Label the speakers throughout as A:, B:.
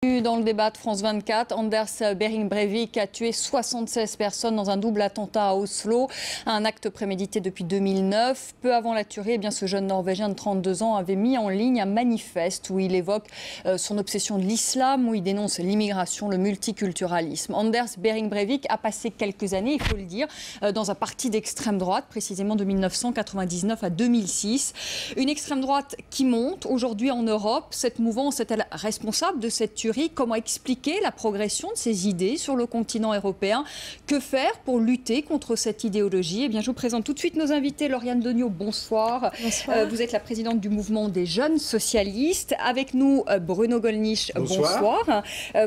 A: Dans le débat de France 24, Anders Behring Breivik a tué 76 personnes dans un double attentat à Oslo, un acte prémédité depuis 2009. Peu avant la tuerie, ce jeune Norvégien de 32 ans avait mis en ligne un manifeste où il évoque son obsession de l'islam, où il dénonce l'immigration, le multiculturalisme. Anders Behring Breivik a passé quelques années, il faut le dire, dans un parti d'extrême droite, précisément de 1999 à 2006. Une extrême droite qui monte aujourd'hui en Europe. Cette mouvance est-elle responsable de cette tuerie ? Comment expliquer la progression de ces idées sur le continent européen? Que faire pour lutter contre cette idéologie? Je vous présente tout de suite nos invités. Lauriane Degnaud, bonsoir.
B: Bonsoir.
A: Vous êtes la présidente du mouvement des jeunes socialistes. Avec nous, Bruno Gollnisch, bonsoir.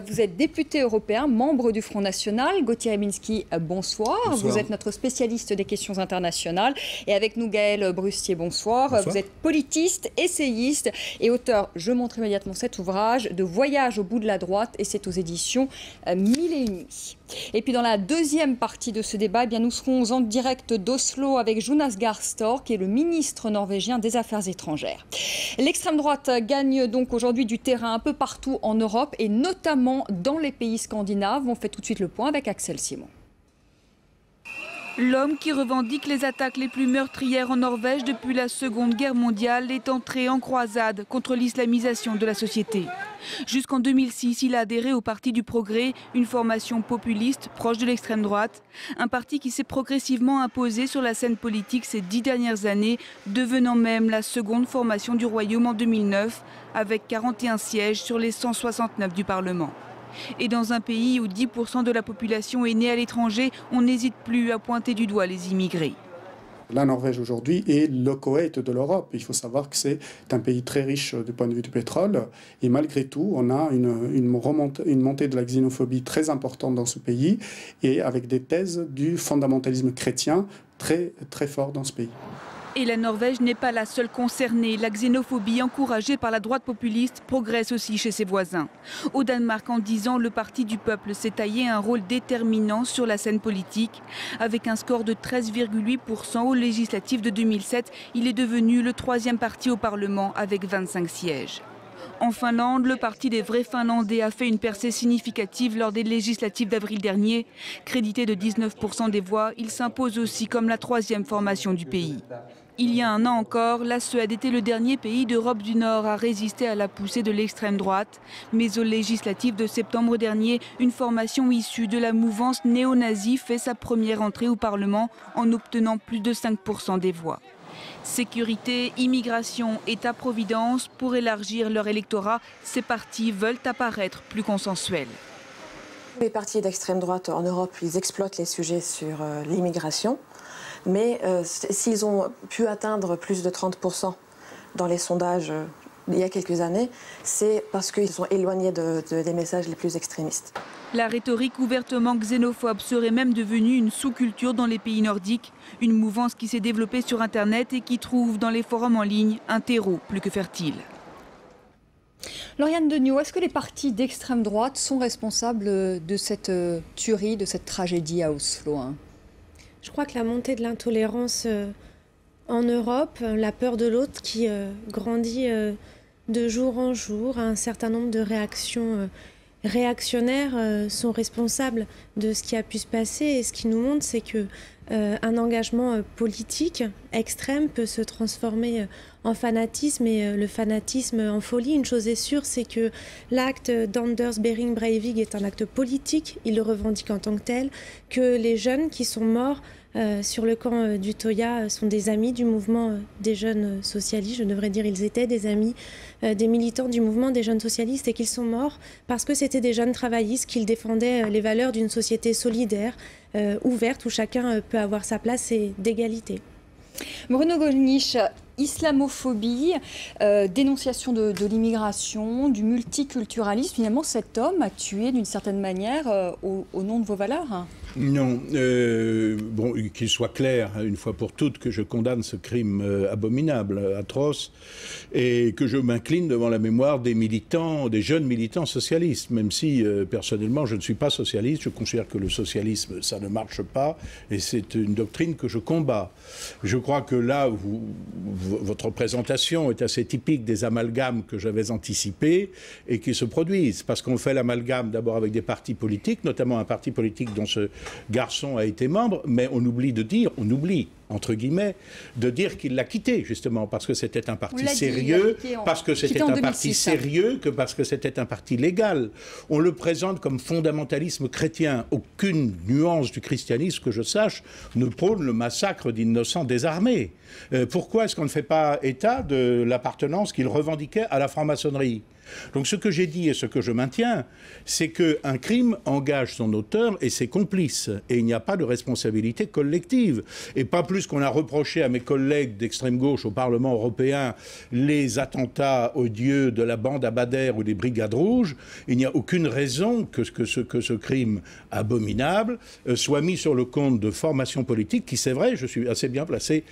A: Vous êtes député européen, membre du Front National. Gauthier Reminski, bonsoir. Vous êtes notre spécialiste des questions internationales. Et avec nous, Gaël Brustier, bonsoir. Vous êtes politiste, essayiste et auteur, je montre immédiatement cet ouvrage, de Voyage au bout de la droite, et c'est aux éditions Mille et une nuits. Et puis dans la deuxième partie de ce débat, nous serons en direct d'Oslo avec Jonas Gahr Støre, qui est le ministre norvégien des Affaires étrangères. L'extrême droite gagne donc aujourd'hui du terrain un peu partout en Europe et notamment dans les pays scandinaves. On fait tout de suite le point avec Axel Simon.
C: L'homme qui revendique les attaques les plus meurtrières en Norvège depuis la Seconde Guerre mondiale est entré en croisade contre l'islamisation de la société. Jusqu'en 2006, il a adhéré au Parti du Progrès, une formation populiste proche de l'extrême droite. Un parti qui s'est progressivement imposé sur la scène politique ces 10 dernières années, devenant même la seconde formation du Royaume en 2009, avec 41 sièges sur les 169 du Parlement. Et dans un pays où 10% de la population est née à l'étranger, on n'hésite plus à pointer du doigt les immigrés.
D: La Norvège aujourd'hui est le Koweït de l'Europe. Il faut savoir que c'est un pays très riche du point de vue du pétrole. Et malgré tout, on a une montée de la xénophobie très importante dans ce pays et avec des thèses du fondamentalisme chrétien très, très fort dans ce pays.
C: Et la Norvège n'est pas la seule concernée. La xénophobie encouragée par la droite populiste progresse aussi chez ses voisins. Au Danemark, en 10 ans, le Parti du peuple s'est taillé un rôle déterminant sur la scène politique. Avec un score de 13,8% aux législatives de 2007, il est devenu le 3e parti au Parlement avec 25 sièges. En Finlande, le Parti des vrais Finlandais a fait une percée significative lors des législatives d'avril dernier. Crédité de 19% des voix, il s'impose aussi comme la 3e formation du pays. Il y a un an encore, la Suède était le dernier pays d'Europe du Nord à résister à la poussée de l'extrême droite. Mais aux législatives de septembre dernier, une formation issue de la mouvance néo-nazie fait sa première entrée au Parlement en obtenant plus de 5% des voix. Sécurité, immigration, État-providence, pour élargir leur électorat, ces partis veulent apparaître plus consensuels.
B: Les partis d'extrême droite en Europe, ils exploitent les sujets sur l'immigration. Mais s'ils ont pu atteindre plus de 30% dans les sondages il y a quelques années, c'est parce qu'ils sont éloignés des messages les plus extrémistes.
C: La rhétorique ouvertement xénophobe serait même devenue une sous-culture dans les pays nordiques, une mouvance qui s'est développée sur Internet et qui trouve dans les forums en ligne un terreau plus que fertile.
A: Lauriane Degnaud, est-ce que les partis d'extrême droite sont responsables de cette tuerie, de cette tragédie à Oslo,
E: Je crois que la montée de l'intolérance en Europe, la peur de l'autre qui grandit de jour en jour, un certain nombre de réactions réactionnaires sont responsables de ce qui a pu se passer. Et ce qui nous montre, c'est que un engagement politique extrême peut se transformer en fanatisme et le fanatisme en folie. Une chose est sûre, c'est que l'acte d'Anders Behring Breivik est un acte politique, il le revendique en tant que tel, que les jeunes qui sont morts sur le camp d'Utøya sont des amis du mouvement des jeunes socialistes. Je devrais dire ils étaient des amis des militants du mouvement des jeunes socialistes et qu'ils sont morts parce que c'était des jeunes travaillistes, qu'ils défendaient les valeurs d'une société solidaire, ouverte, où chacun peut avoir sa place et d'égalité.
A: Bruno Gollnisch, islamophobie, dénonciation de l'immigration, du multiculturalisme. Finalement, cet homme a tué d'une certaine manière au nom de vos valeurs.
F: Non. Bon, qu'il soit clair, une fois pour toutes, que je condamne ce crime abominable, atroce, et que je m'incline devant la mémoire des militants, des jeunes militants socialistes, même si, personnellement, je ne suis pas socialiste. Je considère que le socialisme, ça ne marche pas, et c'est une doctrine que je combats. Je crois que là, vous votre présentation est assez typique des amalgames que j'avais anticipés et qui se produisent. Parce qu'on fait l'amalgame d'abord avec des partis politiques, notamment un parti politique dont ce garçon a été membre, mais on oublie entre guillemets, de dire qu'il l'a quitté, justement, parce que c'était un parti sérieux, parce que c'était un parti sérieux, que parce que c'était un parti légal. On le présente comme fondamentalisme chrétien. Aucune nuance du christianisme, que je sache, ne prône le massacre d'innocents désarmés. Pourquoi est-ce qu'on ne fait pas état de l'appartenance qu'il revendiquait à la franc-maçonnerie ? Donc ce que j'ai dit et ce que je maintiens, c'est qu'un crime engage son auteur et ses complices. Et il n'y a pas de responsabilité collective. Et pas plus qu'on a reproché à mes collègues d'extrême gauche au Parlement européen les attentats odieux de la bande Abadère ou des Brigades Rouges, il n'y a aucune raison que ce crime abominable soit mis sur le compte de formations politiques qui, c'est vrai, je suis assez bien placé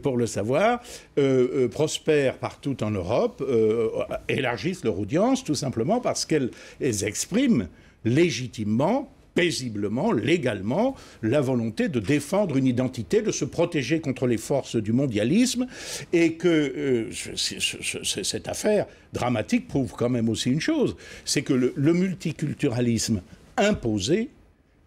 F: pour le savoir, prospèrent partout en Europe, élargissent leur audience, tout simplement parce qu'elles expriment légitimement, paisiblement, légalement, la volonté de défendre une identité, de se protéger contre les forces du mondialisme, et que cette affaire dramatique prouve quand même aussi une chose, c'est que le multiculturalisme imposé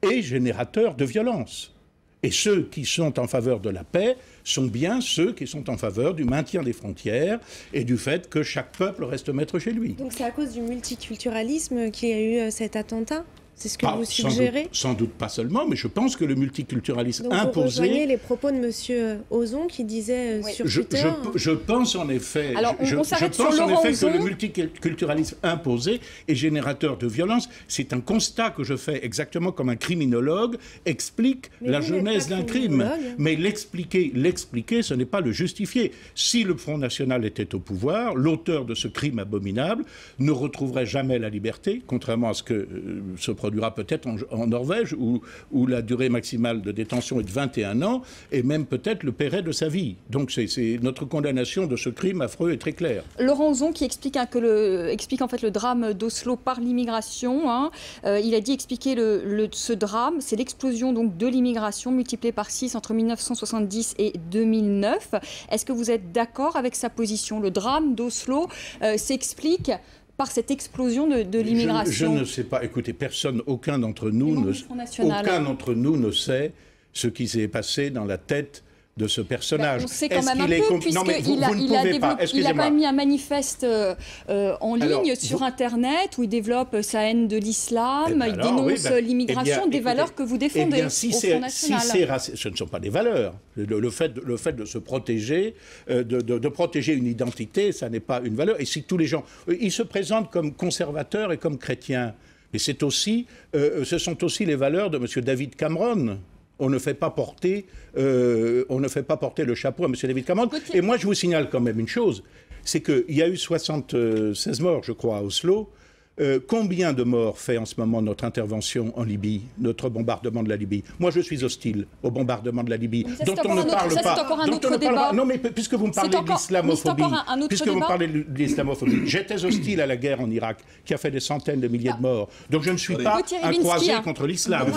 F: est générateur de violence. Et ceux qui sont en faveur de la paix sont bien ceux qui sont en faveur du maintien des frontières et du fait que chaque peuple reste maître chez lui.
E: Donc c'est à cause du multiculturalisme qu'il y a eu cet attentat ? C'est ce que vous suggérez ?
F: Sans doute pas seulement, mais je pense que le multiculturalisme
E: donc
F: imposé...
E: vous rejoignez les propos de M. Ozon qui disait sur Twitter...
F: Je pense en effet,
A: Alors,
F: je pense en effet que le multiculturalisme imposé est générateur de violence. C'est un constat que je fais exactement comme un criminologue explique la genèse d'un crime. Mais l'expliquer, ce n'est pas le justifier. Si le Front National était au pouvoir, l'auteur de ce crime abominable ne retrouverait jamais la liberté, contrairement à ce que se produira peut-être en Norvège, où la durée maximale de détention est de 21 ans, et même peut-être le paierait de sa vie. Donc c'est notre condamnation de ce crime affreux est très claire.
A: Laurent Ozon qui explique, explique en fait le drame d'Oslo par l'immigration. Il a dit expliquer ce drame, c'est l'explosion donc de l'immigration multipliée par 6 entre 1970 et 2009. Est-ce que vous êtes d'accord avec sa position ? Le drame d'Oslo s'explique par cette explosion de l'immigration.
F: Je ne sais pas. Écoutez, aucun d'entre nous ne sait ce qui s'est passé dans la tête de ce personnage.
A: On sait quand même un peu, puisqu'il a pas mis un manifeste en ligne sur Internet où il développe sa haine de l'islam, il dénonce l'immigration, des valeurs que vous défendez au Front National.
F: Ce ne sont pas des valeurs. Le fait de se protéger, de protéger une identité, ça n'est pas une valeur. Et si tous les gens... Ils se présentent comme conservateurs et comme chrétiens. Mais ce sont aussi les valeurs de M. David Cameron. On ne fait pas porter le chapeau à M. David Cameron. Et moi, je vous signale quand même une chose, c'est qu'il y a eu 76 morts, je crois, à Oslo. Combien de morts fait en ce moment notre intervention en Libye, notre bombardement de la Libye ? Moi, je suis hostile au bombardement de la Libye, dont on ne parle pas.
A: C'est encore un autre débat.
F: Non, mais puisque vous me parlez de l'islamophobie, j'étais hostile à la guerre en Irak, qui a fait des centaines de milliers de morts. Donc je ne suis pas un croisé contre l'islam.
G: Le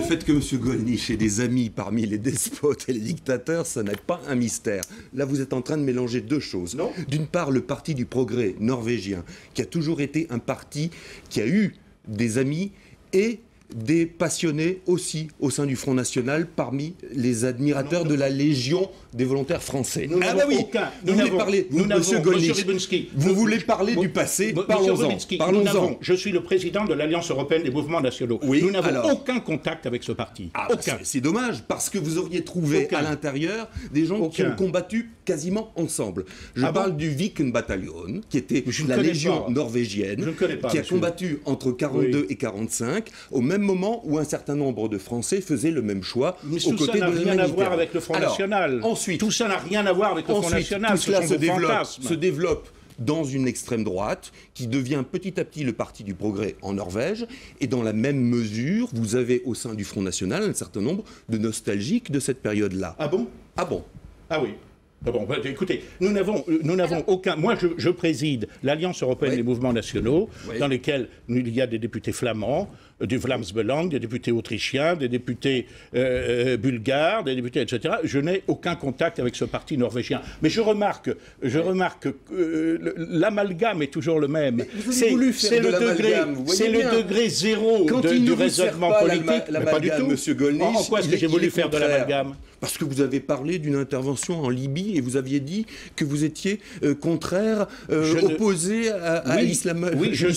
G: fait que M. Gollnisch ait des amis parmi les despotes et les dictateurs, ça n'est pas un mystère. Là, vous êtes en train de mélanger deux choses. D'une part, le Parti du progrès norvégien, qui a toujours été un parti qui a eu des amis et des passionnés aussi au sein du Front National parmi les admirateurs de la Légion des volontaires français. Monsieur Gollnisch, vous voulez parler du passé, parlons-en.
F: Je suis le président de l'Alliance européenne des mouvements nationaux. Nous n'avons aucun contact avec ce parti.
G: C'est dommage, parce que vous auriez trouvé à l'intérieur des gens qui ont combattu quasiment ensemble. Je parle du Viken Battalion, qui était la Légion norvégienne, qui a combattu entre 42 et 45, au même moment où un certain nombre de Français faisaient le même choix aux côtés de l'humanitaire.
F: Tout ça n'a rien à voir avec le Front National. Tout ça n'a rien à voir avec le Front National.
G: Tout cela se développe dans une extrême droite qui devient petit à petit le Parti du progrès en Norvège. Et dans la même mesure, vous avez au sein du Front National un certain nombre de nostalgiques de cette période-là.
F: Ah bon ?
G: Ah bon ?
F: Ah oui. Bon, écoutez, nous n'avons aucun... Moi, je préside l'Alliance européenne des mouvements nationaux, dans lesquels il y a des députés flamands, du Vlaams-Belang, des députés autrichiens, des députés bulgares, des députés, etc. Je n'ai aucun contact avec ce parti norvégien. Mais je remarque que l'amalgame est toujours le même. C'est le degré zéro du raisonnement politique. Mais pas du tout.
G: Monsieur Gollnisch,
F: en quoi est-ce que j'ai voulu faire de l'amalgame ?
G: Parce que vous avez parlé d'une intervention en Libye et vous aviez dit que vous étiez contraire, opposé à l'islamophobie.
F: Oui, je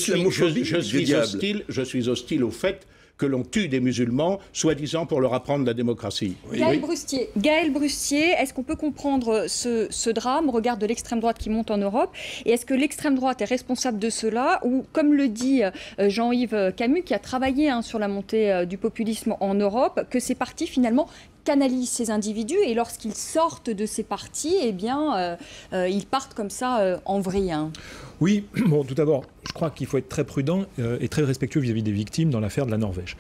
F: suis hostile au fait que l'on tue des musulmans, soi-disant pour leur apprendre la démocratie.
A: Gaël Brustier, est-ce qu'on peut comprendre ce drame au regard de l'extrême droite qui monte en Europe? Et est-ce que l'extrême droite est responsable de cela? Ou, comme le dit Jean-Yves Camus, qui a travaillé sur la montée du populisme en Europe, que ces partis, finalement, canalisent ces individus et lorsqu'ils sortent de ces partis, eh bien, ils partent comme ça en vrille.
H: Oui, bon, tout d'abord, je crois qu'il faut être très prudent et très respectueux vis-à-vis des victimes dans l'affaire de la Norvège.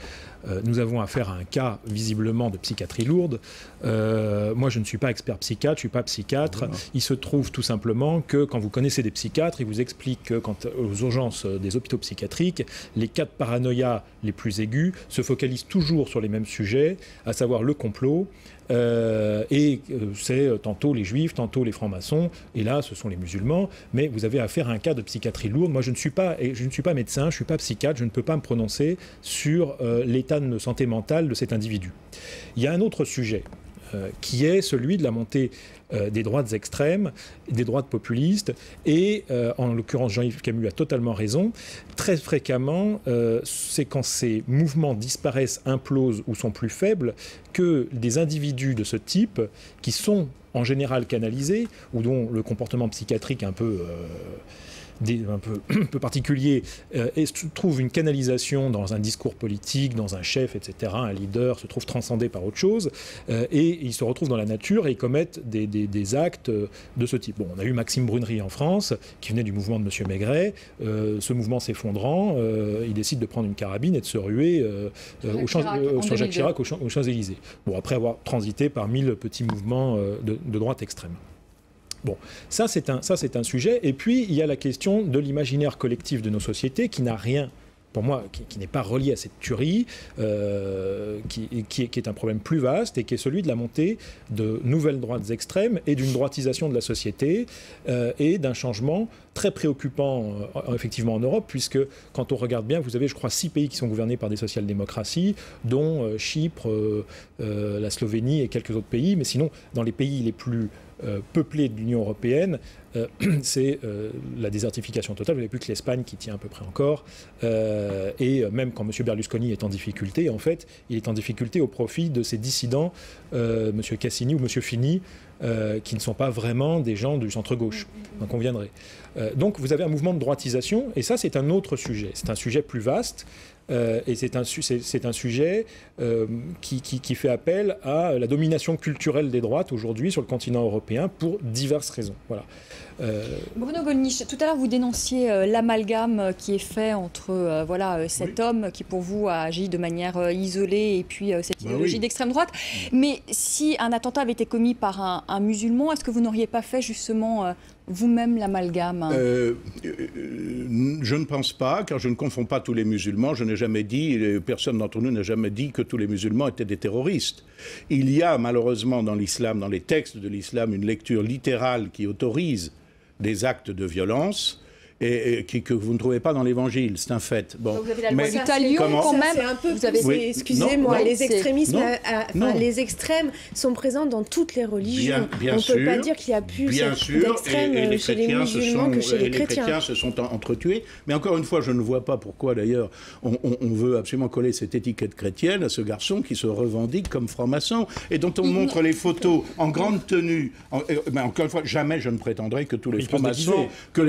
H: Nous avons affaire à un cas visiblement de psychiatrie lourde. Moi, je ne suis pas expert psychiatre, je ne suis pas psychiatre. Il se trouve tout simplement que quand vous connaissez des psychiatres, ils vous expliquent que quant aux urgences des hôpitaux psychiatriques, les cas de paranoïa les plus aigus se focalisent toujours sur les mêmes sujets, à savoir le complot. C'est tantôt les juifs, tantôt les francs-maçons, et là ce sont les musulmans, mais vous avez affaire à un cas de psychiatrie lourde. Moi je ne suis pas médecin, je ne suis pas psychiatre, je ne peux pas me prononcer sur l'état de santé mentale de cet individu. Il y a un autre sujet qui est celui de la montée des droites extrêmes, des droites populistes, et en l'occurrence Jean-Yves Camus a totalement raison, très fréquemment c'est quand ces mouvements disparaissent, implosent ou sont plus faibles que des individus de ce type, qui sont en général canalisés, ou dont le comportement psychiatrique est un peu particulier, et trouve une canalisation dans un discours politique, dans un chef, etc., un leader, se trouve transcendé par autre chose, et ils se retrouvent dans la nature et ils commettent des actes de ce type. Bon, on a eu Maxime Brunerie en France, qui venait du mouvement de M. Maigret. Ce mouvement s'effondrant, il décide de prendre une carabine et de se ruer sur Jacques Chirac aux Champs-Élysées. Bon, après avoir transité par 1000 petits mouvements de droite extrême. Bon, ça c'est un sujet. Et puis, il y a la question de l'imaginaire collectif de nos sociétés qui n'a rien, pour moi, qui n'est pas relié à cette tuerie, qui est un problème plus vaste et qui est celui de la montée de nouvelles droites extrêmes et d'une droitisation de la société et d'un changement très préoccupant effectivement en Europe, puisque quand on regarde bien, vous avez, je crois, 6 pays qui sont gouvernés par des social-démocraties, dont Chypre, la Slovénie et quelques autres pays. Mais sinon, dans les pays les plus peuplés de l'Union européenne, c'est la désertification totale. Vous n'avez plus que l'Espagne qui tient à peu près encore. Et même quand M. Berlusconi est en difficulté, en fait, il est en difficulté au profit de ces dissidents, M. Cassini ou M. Fini, qui ne sont pas vraiment des gens du centre-gauche, on conviendrait. Donc vous avez un mouvement de droitisation, et ça c'est un autre sujet. C'est un sujet plus vaste. Et c'est un sujet qui fait appel à la domination culturelle des droites aujourd'hui sur le continent européen pour diverses raisons. Voilà.
A: Bruno Gollnisch, tout à l'heure vous dénonciez l'amalgame qui est fait entre cet homme qui pour vous a agi de manière isolée et puis cette idéologie d'extrême droite. Mais si un attentat avait été commis par un musulman, est-ce que vous n'auriez pas fait justement vous-même l'amalgame?
F: Je ne pense pas, car je ne confonds pas tous les musulmans. Je n'ai jamais dit, personne d'entre nous n'a jamais dit que tous les musulmans étaient des terroristes. Il y a malheureusement dans l'islam, dans les textes de l'islam, une lecture littérale qui autorise des actes de violence et que vous ne trouvez pas dans l'Évangile, c'est un fait. Bon.
A: Vous avez la loi d'Italie quand même.
E: C'est un peu, excusez-moi, les extrémismes, les extrêmes sont présents dans toutes les religions.
F: Bien
E: on
F: sûr,
E: ne peut pas dire qu'il y a plus d'extrêmes chez les musulmans que chez les chrétiens.
F: Les chrétiens se sont entretués. Mais encore une fois, je ne vois pas pourquoi d'ailleurs on veut absolument coller cette étiquette chrétienne à ce garçon qui se revendique comme franc-maçon et dont on montre les photos en grande tenue. Mais encore une fois, jamais je ne prétendrai que tous les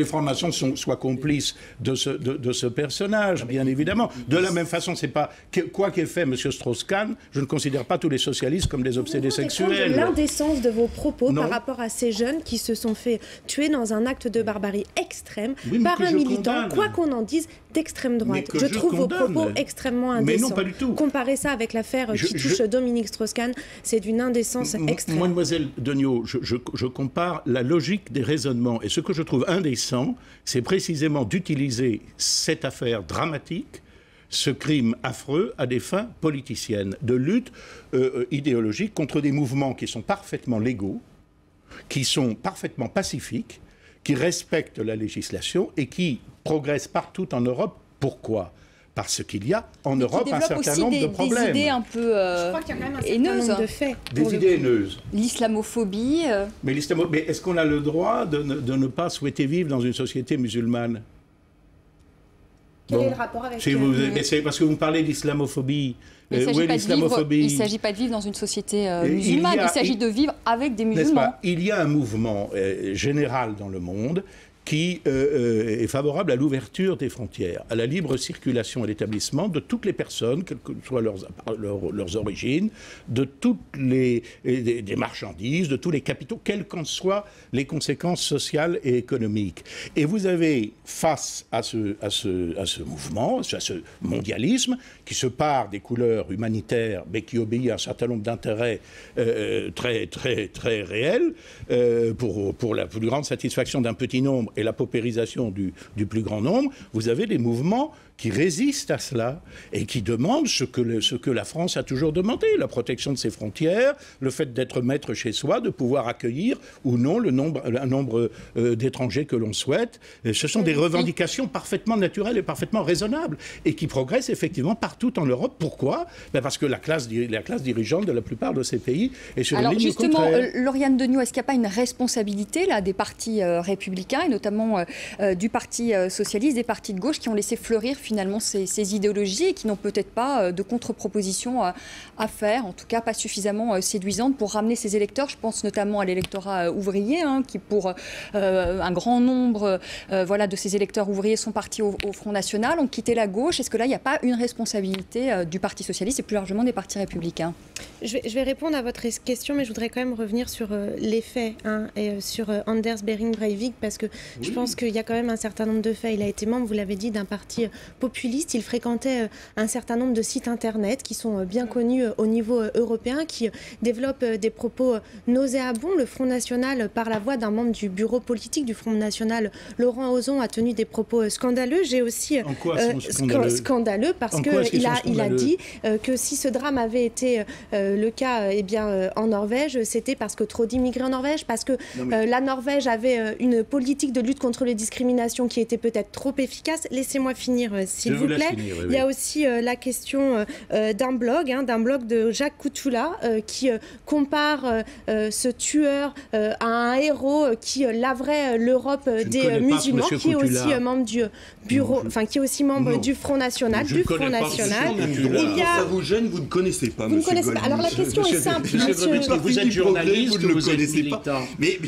F: francs-maçons, soit complice de ce personnage, bien évidemment. De la même façon, c'est pas quoi qu'ait fait M. Strauss-Kahn, je ne considère pas tous les socialistes comme des obsédés sexuels.
E: L'indécence de vos propos par rapport à ces jeunes qui se sont fait tuer dans un acte de barbarie extrême par un militant, quoi qu'on en dise, d'extrême droite. Je trouve vos propos extrêmement indécents.
F: Mais non, pas du tout.
E: Comparez ça avec l'affaire qui touche Dominique Strauss-Kahn, c'est d'une indécence extrême.
F: Mademoiselle Degnaud, je compare la logique des raisonnements. Et ce que je trouve indécent, c'est précisément d'utiliser cette affaire dramatique, ce crime affreux, à des fins politiciennes, de lutte idéologique contre des mouvements qui sont parfaitement légaux, qui sont parfaitement pacifiques, qui respectent la législation et qui progressent partout en Europe. Pourquoi ? Parce qu'il y a en Europe un certain nombre de problèmes.
A: Des idées un peu
E: je crois qu'il y a quand même un certain nombre de faits.
F: Des idées haineuses.
A: L'islamophobie.
F: Mais est-ce qu'on a le droit de ne pas souhaiter vivre dans une société musulmane ?
E: Quel est le rapport avec...
F: C'est parce que vous me parlez d'islamophobie.
A: Il ne s'agit pas de vivre dans une société musulmane, il s'agit de vivre avec des musulmans.
F: Il y a un mouvement général dans le monde qui est favorable à l'ouverture des frontières, à la libre circulation et l'établissement de toutes les personnes, quelles que soient leurs origines, de toutes des marchandises, de tous les capitaux, quelles qu'en soient les conséquences sociales et économiques. Et vous avez, face à ce mouvement, à ce mondialisme, qui se part des couleurs humanitaires, mais qui obéit à un certain nombre d'intérêts très, très, très réels, pour la plus grande satisfaction d'un petit nombre et la paupérisation du plus grand nombre, vous avez des mouvements qui résistent à cela et qui demandent ce que la France a toujours demandé, la protection de ses frontières, le fait d'être maître chez soi, de pouvoir accueillir ou non un nombre d'étrangers que l'on souhaite. Et ce sont des revendications parfaitement naturelles et parfaitement raisonnables et qui progressent effectivement partout en Europe. Pourquoi ? Parce que la classe dirigeante de la plupart de ces pays est sur une ligne contraire.
A: Alors justement, Lauriane Degnaud, est-ce qu'il n'y a pas une responsabilité là, des partis républicains et notamment du Parti socialiste, des partis de gauche qui ont laissé fleurir finalement ces idéologies et qui n'ont peut-être pas de contre-propositions à faire, en tout cas pas suffisamment séduisantes pour ramener ces électeurs. Je pense notamment à l'électorat ouvrier, qui pour un grand nombre de ces électeurs ouvriers sont partis au Front National, ont quitté la gauche. Est-ce que là, il n'y a pas une responsabilité du Parti socialiste et plus largement des partis républicains ?
E: Je vais répondre à votre question, mais je voudrais quand même revenir sur les faits et sur Anders Behring Breivik, parce que je pense qu'il y a quand même un certain nombre de faits. Il a été membre, vous l'avez dit, d'un parti populiste. Il fréquentait un certain nombre de sites internet qui sont bien connus au niveau européen, qui développent des propos nauséabonds. Le Front National, par la voix d'un membre du bureau politique du Front National, Laurent Ozon, a tenu des propos scandaleux. J'ai aussi scandaleux parce qu'il a dit que si ce drame avait été le cas en Norvège, c'était parce que trop d'immigrés en Norvège, parce que la Norvège avait une politique de lutte contre les discriminations qui était peut-être trop efficace. Laissez-moi finir, s'il vous plaît. Il y a aussi la question d'un blog de Jacques Coutoula qui compare ce tueur à un héros qui laverait l'Europe des musulmans, qui est aussi membre du bureau, qui est aussi membre du Front National,
G: Il y a... Ça vous gêne, vous ne connaissez pas,
E: vous ne connaissez pas. Alors la question est simple.
F: Vous êtes journaliste,
G: vous ne le connaissez pas. Mais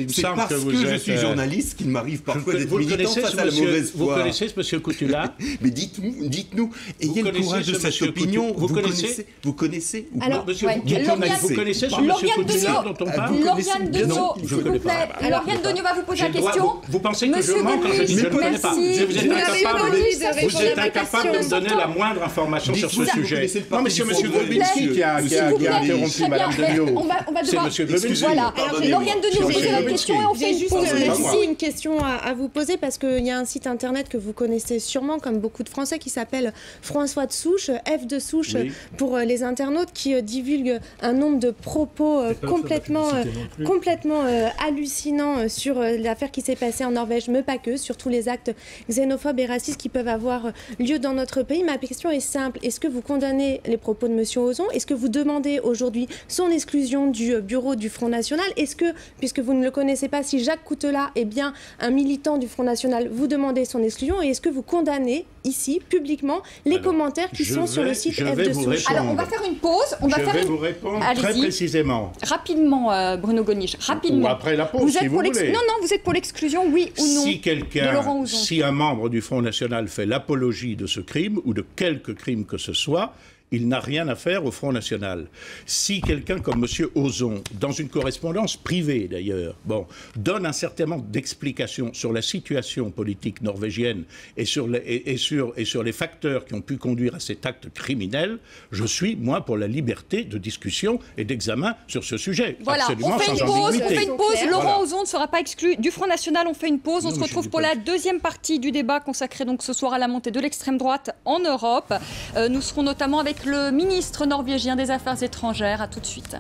G: c'est parce que je suis journaliste qu'il m'arrive parfois d'être militant face à la mauvaise foi.
F: Vous connaissez ce monsieur Coutoula ?
G: Mais dites-nous, ayez le courage de cette opinion. Vous connaissez
A: Alors,
F: vous connaissez ce monsieur Coutoula dont on parle ?
A: Lauriane Degnaud, s'il vous plaît. Lauriane Degnaud va vous poser la question.
F: Vous pensez que je mens quand je dis que je ne connais pas ? Vous êtes incapable de me donner la moindre information sur ce sujet. Non, mais c'est monsieur Globinski qui a interrompu Madame Degnaud. C'est monsieur Globinski.
A: Voilà. Lauriane Degnaud, vous posez la question et on fait
E: juste une question à vous poser, parce qu'il y a un site internet que vous connaissez sûrement, comme beaucoup de Français, qui s'appelle François de Souche, F de Souche pour les internautes, qui divulgue un nombre de propos complètement hallucinants sur l'affaire qui s'est passée en Norvège, mais pas que, sur tous les actes xénophobes et racistes qui peuvent avoir lieu dans notre pays. Ma question est simple. Est-ce que vous condamnez les propos de M. Ozon ? Est-ce que vous demandez aujourd'hui son exclusion du bureau du Front National ? Est-ce que, puisque vous ne le connaissez pas, si Jacques Coutoula poste-là, eh bien, un militant du Front National, vous demandez son exclusion et est-ce que vous condamnez ici, publiquement, les commentaires qui sont sur le site F de Souche?
A: Alors, on va faire une pause.
F: Je vais vous répondre très précisément.
A: Rapidement, Bruno Gollnisch, rapidement.
F: Ou après la pause, si vous voulez.
A: Non, vous êtes pour l'exclusion, oui ou non?
F: Si un membre du Front National fait l'apologie de ce crime, ou de quelque crime que ce soit, il n'a rien à faire au Front National. Si quelqu'un comme M. Ozon, dans une correspondance privée d'ailleurs, donne un certain nombre d'explications sur la situation politique norvégienne et sur les facteurs qui ont pu conduire à cet acte criminel, je suis, moi, pour la liberté de discussion et d'examen sur ce sujet.
A: Voilà, on fait une pause. Laurent Ozon ne sera pas exclu du Front National. On fait une pause. On se retrouve pour la deuxième partie du débat consacré donc ce soir à la montée de l'extrême droite en Europe. Nous serons notamment avec le ministre norvégien des Affaires étrangères. À tout de suite.